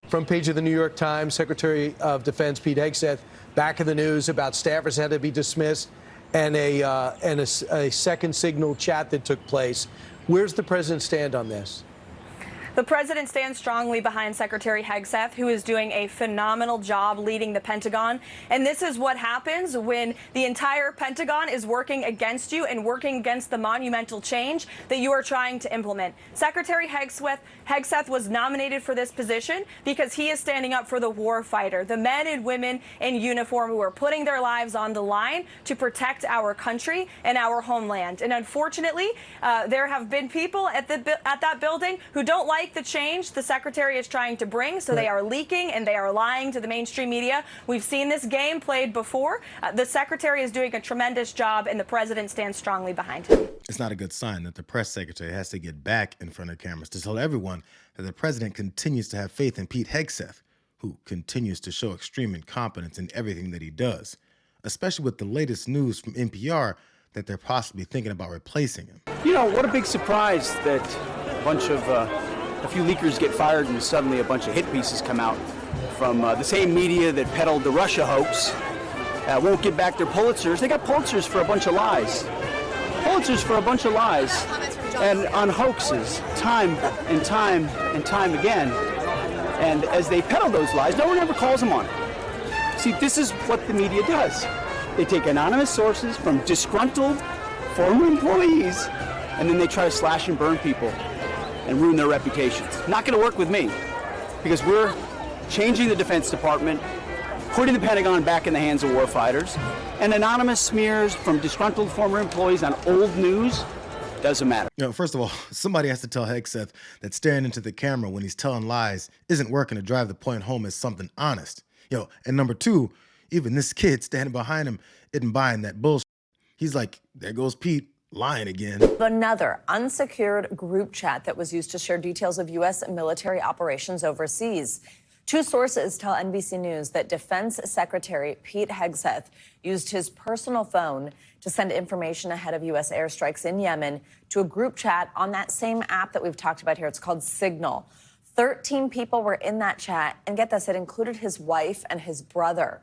Front page of the New York Times, Secretary of Defense Pete Hegseth back in the news about staffers had to be dismissed and a second signal chat that took place. Where's the president stand on this? The president stands strongly behind Secretary Hegseth, who is doing a phenomenal job leading the Pentagon. And this is what happens when the entire Pentagon is working against you and working against the monumental change that you are trying to implement. Secretary Hegseth was nominated for this position because he is standing up for the war fighter, the men and women in uniform who are putting their lives on the line to protect our country and our homeland. And unfortunately, there have been people at that building who don't like the change the secretary is trying to bring, so they are leaking and they are lying to the mainstream media. We've seen this game played before. The secretary is doing a tremendous job, and the president stands strongly behind him. It's not a good sign that the press secretary has to get back in front of cameras to tell everyone that the president continues to have faith in Pete Hegseth, who continues to show extreme incompetence in everything that he does, especially with the latest news from NPR that they're possibly thinking about replacing him. You know, what a big surprise that a few leakers get fired and suddenly a bunch of hit pieces come out from the same media that peddled the Russia hoax. Won't give back their Pulitzers. They got Pulitzers for a bunch of lies. Pulitzers for a bunch of lies and on hoaxes, time and time and time again. And as they peddle those lies, no one ever calls them on it. See, this is what the media does. They take anonymous sources from disgruntled former employees, and then they try to slash and burn people and ruin their reputations. Not going to work with me, because we're changing the Defense Department, putting the Pentagon back in the hands of warfighters, and anonymous smears from disgruntled former employees on old news doesn't matter. You know, first of all, somebody has to tell Hegseth that staring into the camera when he's telling lies isn't working to drive the point home as something honest. And number two, even this kid standing behind him isn't buying that bullshit. He's like, there goes Pete, lying again. Another unsecured group chat that was used to share details of U.S. military operations overseas. Two sources tell NBC News that Defense Secretary Pete Hegseth used his personal phone to send information ahead of U.S. airstrikes in Yemen to a group chat on that same app that we've talked about here. It's called Signal. 13 people were in that chat, and get this, it included his wife and his brother.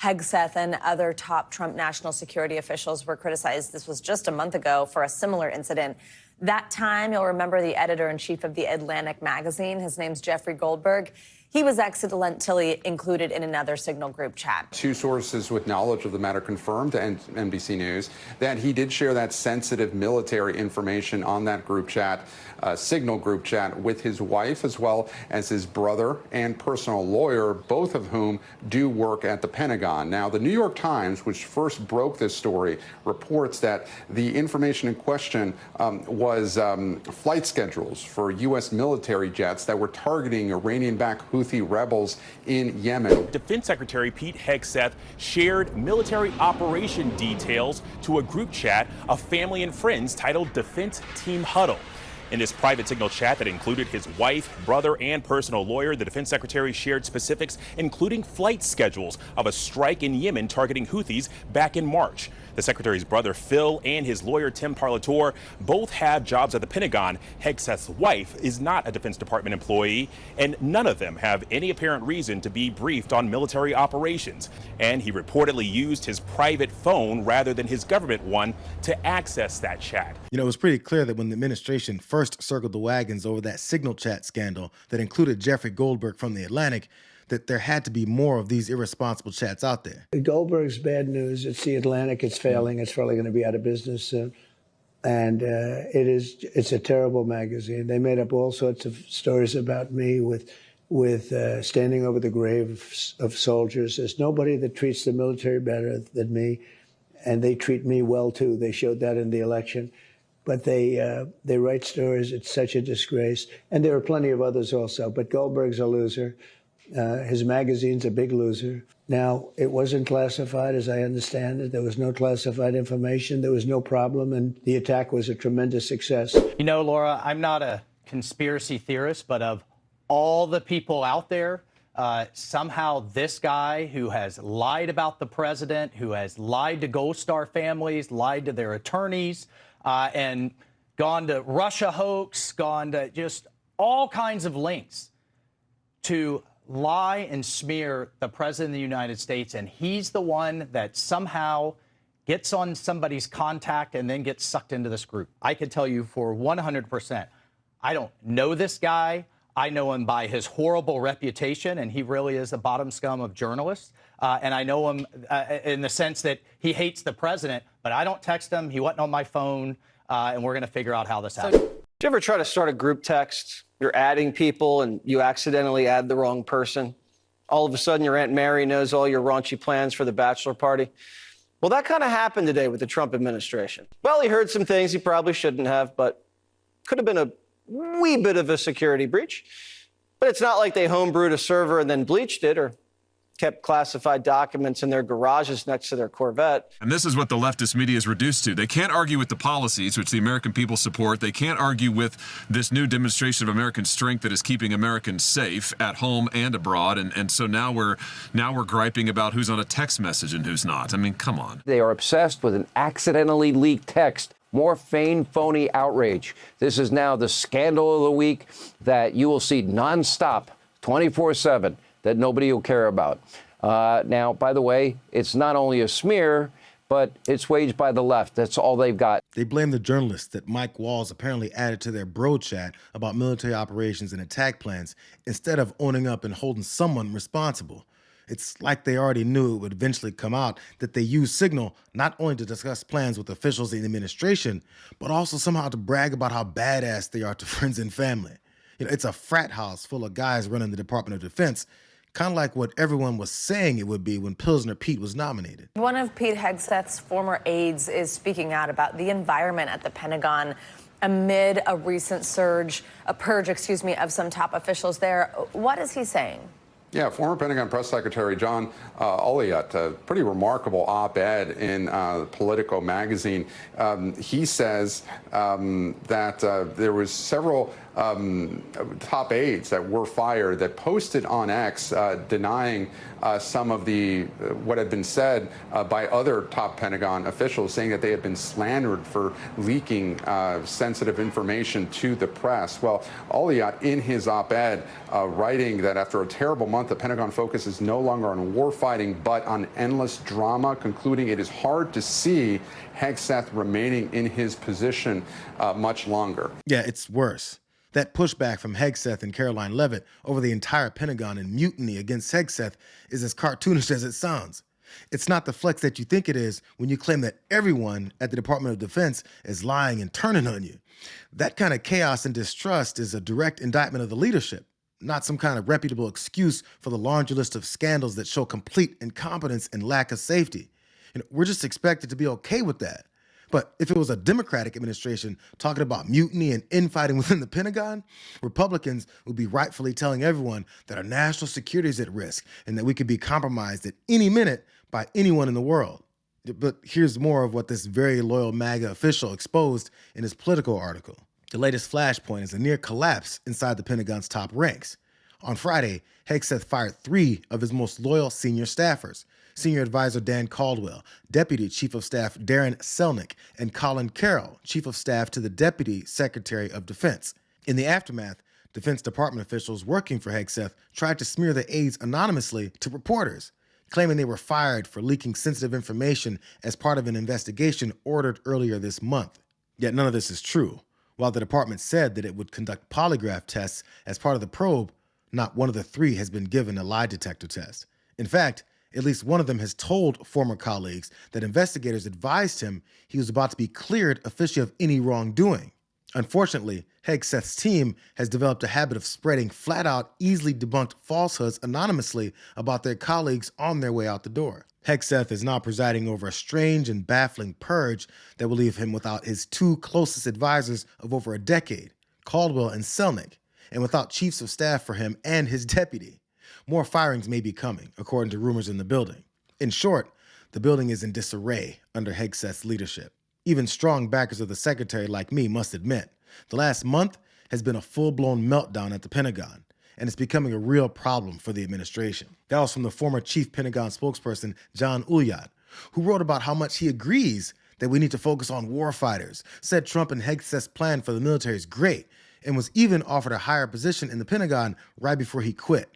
Hegseth and other top Trump national security officials were criticized. This was just a month ago for a similar incident. That time, you'll remember the editor-in-chief of The Atlantic magazine. His name's Jeffrey Goldberg. He was accidentally included in another Signal group chat. Two sources with knowledge of the matter confirmed to NBC News that he did share that sensitive military information on that group chat, Signal group chat, with his wife as well as his brother and personal lawyer, both of whom do work at the Pentagon. Now, the New York Times, which first broke this story, reports that the information in question was flight schedules for U.S. military jets that were targeting Iranian-backed Houthi rebels in Yemen. Defense Secretary Pete Hegseth shared military operation details to a group chat of family and friends titled Defense Team Huddle. In this private Signal chat that included his wife, brother, and personal lawyer, the defense secretary shared specifics, including flight schedules of a strike in Yemen targeting Houthis back in March. The secretary's brother, Phil, and his lawyer, Tim Parlator, both have jobs at the Pentagon. Hegseth's wife is not a Defense Department employee, and none of them have any apparent reason to be briefed on military operations. And he reportedly used his private phone rather than his government one to access that chat. It was pretty clear that when the administration first circled the wagons over that Signal chat scandal that included Jeffrey Goldberg from The Atlantic, that there had to be more of these irresponsible chats out there. Goldberg's bad news. It's The Atlantic. It's failing. It's probably going to be out of business soon. And it's a terrible magazine. They made up all sorts of stories about me with standing over the grave of soldiers. There's nobody that treats the military better than me, and they treat me well, too. They showed that in the election. But they write stories. It's such a disgrace. And there are plenty of others also. But Goldberg's a loser. His magazine's a big loser. Now, it wasn't classified, as I understand it. There was no classified information. There was no problem, and the attack was a tremendous success. You know, Laura, I'm not a conspiracy theorist, but of all the people out there, somehow this guy who has lied about the president, who has lied to Gold Star families, lied to their attorneys, and gone to Russia hoax, gone to just all kinds of links to lie and smear the president of the United States, and he's the one that somehow gets on somebody's contact and then gets sucked into this group. I can tell you for 100%, I don't know this guy. I know him by his horrible reputation, and he really is the bottom scum of journalists. And I know him in the sense that he hates the president, but I don't text him. He wasn't on my phone, and we're going to figure out how this happens. Did you ever try to start a group text? You're adding people, and you accidentally add the wrong person. All of a sudden, your Aunt Mary knows all your raunchy plans for the bachelor party. Well, that kind of happened today with the Trump administration. Well, he heard some things he probably shouldn't have, but could have been a wee bit of a security breach. But it's not like they homebrewed a server and then bleached it or kept classified documents in their garages next to their Corvette. And this is what the leftist media is reduced to. They can't argue with the policies, which the American people support. They can't argue with this new demonstration of American strength that is keeping Americans safe at home and abroad. And so now we're griping about who's on a text message and who's not. I mean, come on. They are obsessed with an accidentally leaked text. More feigned, phony outrage. This is now the scandal of the week that you will see nonstop, 24/7. That nobody will care about. Now, by the way, it's not only a smear, but it's waged by the left. That's all they've got. They blame the journalists that Mike Walls apparently added to their bro chat about military operations and attack plans instead of owning up and holding someone responsible. It's like they already knew it would eventually come out that they used Signal not only to discuss plans with officials in the administration, but also somehow to brag about how badass they are to friends and family. You know, it's a frat house full of guys running the Department of Defense, kind of like what everyone was saying it would be when Pilsner Pete was nominated. One of Pete Hegseth's former aides is speaking out about the environment at the Pentagon amid a recent purge, of some top officials there. What is he saying? Yeah, former Pentagon Press Secretary John Olliott, a pretty remarkable op-ed in Politico magazine. He says that there was several top aides that were fired that posted on X denying some of the what had been said by other top Pentagon officials, saying that they had been slandered for leaking sensitive information to the press. Well, Olliott, in his op-ed, writing that after a terrible month, the Pentagon focus is no longer on warfighting, but on endless drama, concluding it is hard to see Hegseth remaining in his position much longer. Yeah, it's worse. That pushback from Hegseth and Caroline Leavitt over the entire Pentagon and mutiny against Hegseth is as cartoonish as it sounds. It's not the flex that you think it is when you claim that everyone at the Department of Defense is lying and turning on you. That kind of chaos and distrust is a direct indictment of the leadership, not some kind of reputable excuse for the laundry list of scandals that show complete incompetence and lack of safety. You know, we're just expected to be okay with that. But if it was a Democratic administration talking about mutiny and infighting within the Pentagon, Republicans would be rightfully telling everyone that our national security is at risk and that we could be compromised at any minute by anyone in the world. But here's more of what this very loyal MAGA official exposed in his Politico article. The latest flashpoint is a near collapse inside the Pentagon's top ranks. On Friday, Hegseth fired 3 of his most loyal senior staffers: Senior Advisor Dan Caldwell, Deputy Chief of Staff Darren Selnick, and Colin Carroll, Chief of Staff to the Deputy Secretary of Defense. In the aftermath, Defense Department officials working for Hegseth tried to smear the aides anonymously to reporters, claiming they were fired for leaking sensitive information as part of an investigation ordered earlier this month. Yet none of this is true. While the department said that it would conduct polygraph tests as part of the probe, not one of the 3 has been given a lie detector test. In fact, at least one of them has told former colleagues that investigators advised him he was about to be cleared officially of any wrongdoing. Unfortunately, Hegseth's team has developed a habit of spreading flat-out, easily debunked falsehoods anonymously about their colleagues on their way out the door. Hegseth is now presiding over a strange and baffling purge that will leave him without his 2 closest advisors of over a decade, Caldwell and Selnick, and without chiefs of staff for him and his deputy. More firings may be coming, according to rumors in the building. In short, the building is in disarray under Hegseth's leadership. Even strong backers of the secretary like me must admit, the last month has been a full-blown meltdown at the Pentagon, and it's becoming a real problem for the administration. That was from the former chief Pentagon spokesperson, John Olliott, who wrote about how much he agrees that we need to focus on warfighters, said Trump and Hegseth's plan for the military is great, and was even offered a higher position in the Pentagon right before he quit.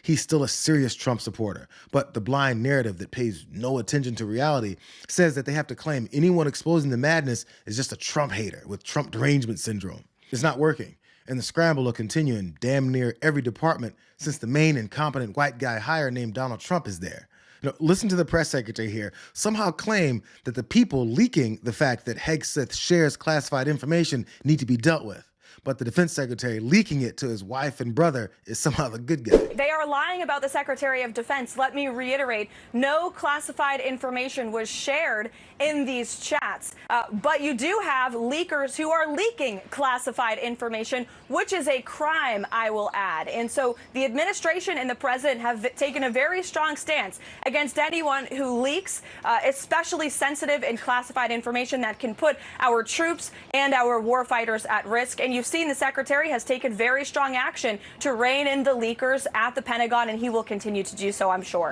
He's still a serious Trump supporter, but the blind narrative that pays no attention to reality says that they have to claim anyone exposing the madness is just a Trump hater with Trump derangement syndrome. It's not working, and the scramble will continue in damn near every department since the main incompetent white guy hire named Donald Trump is there. Listen to the press secretary here somehow claim that the people leaking the fact that Hegseth shares classified information need to be dealt with. But the defense secretary leaking it to his wife and brother is somehow the good guy. They are lying about the Secretary of Defense. Let me reiterate, no classified information was shared in these chats. But you do have leakers who are leaking classified information, which is a crime, I will add. And so the administration and the president have taken a very strong stance against anyone who leaks, especially sensitive and classified information that can put our troops and our warfighters at risk. And you've seen the secretary has taken very strong action to rein in the leakers at the Pentagon, and he will continue to do so, I'm sure.